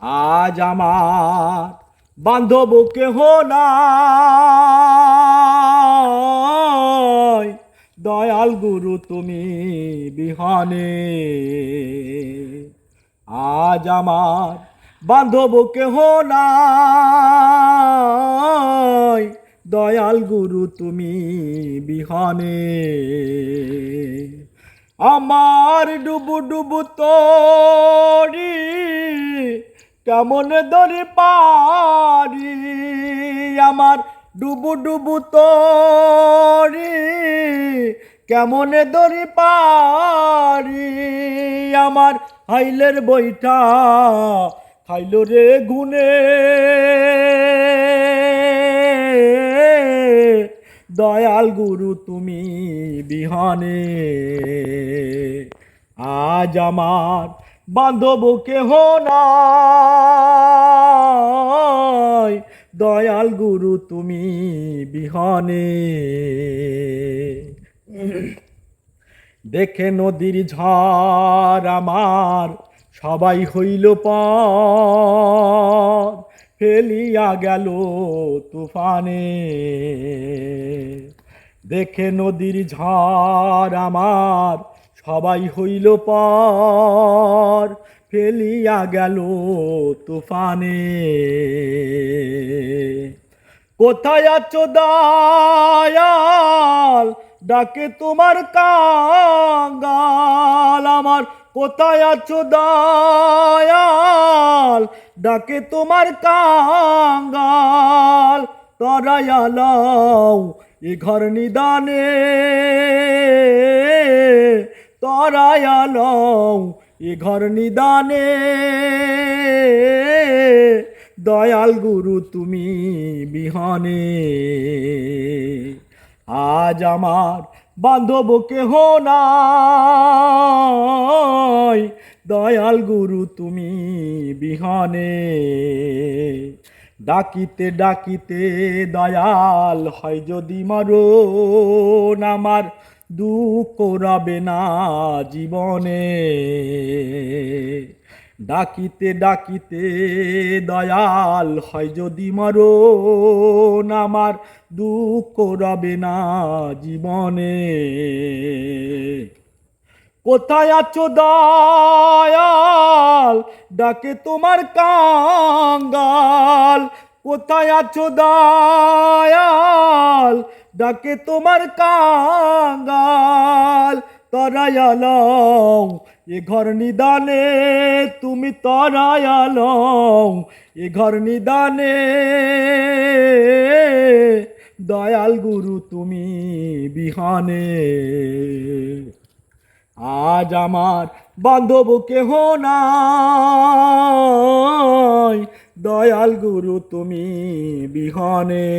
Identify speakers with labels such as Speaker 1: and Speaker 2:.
Speaker 1: আজ আমার বান্ধব কেহ নাই, দয়াল গুরু তুমি বিহনে। আজ আমার বান্ধব কেহ নাই, দয়াল গুরু তুমি বিহনে। আমার ডুবু ডুবু তরি কেমন ধরে পারি, আমার ডুবু ডুবু তরি কেমন ধরে পারি, আমার হাইলের বইটা খাইল রে গুনে। দয়াল গুরু তুমি বিহনে। আজ আমার বান্ধব কেহ নাই, দয়াল গুরু তুমি বিহনে। দেখে নদীর ঝড় আমার সবাই হইল পর, ফেলিয়া গেল তুফানে। দেখে নদীর ঝড় আমার সবাই হইল পর, ফেলিয়া গেল তুফানে। কোথায় আছো দয়াল, ডাকে তোমার কাঙ্গাল, আমার কোথায় আছো দয়াল, ডাকে তোমার কাঙ্গাল। তরায়ালাও এ ঘর নিদানে, তরায়ালাও এ ঘর নিদানে। দয়াল গুরু তুমি বিহনে। আজ আমার বান্ধব কেহ নাই, দয়াল গুরু তুমি বিহনে। ডাকিতে ডাকিতে দয়াল হয় যদি মরণ, আমার দুঃখ রবে না জীবনে। ডাকিতে ডাকিতে দয়াল হয় যদি মরণ, আমার দুঃখ রবে না জীবনে। কোথায় আছো দয়াল, ডাকে তোমার কাঙ্গাল, কোথায় আছো দয়াল, ডাকে তোমার কাঙ্গাল। তরায়ালাও এ ঘর নিদানে, তুমি তরায়ালাও এ ঘর নিদানে। দয়াল গুরু তুমি বিহনে। আজ আমার বান্ধব কেহ নাই, দয়াল গুরু তুমি বিহনে।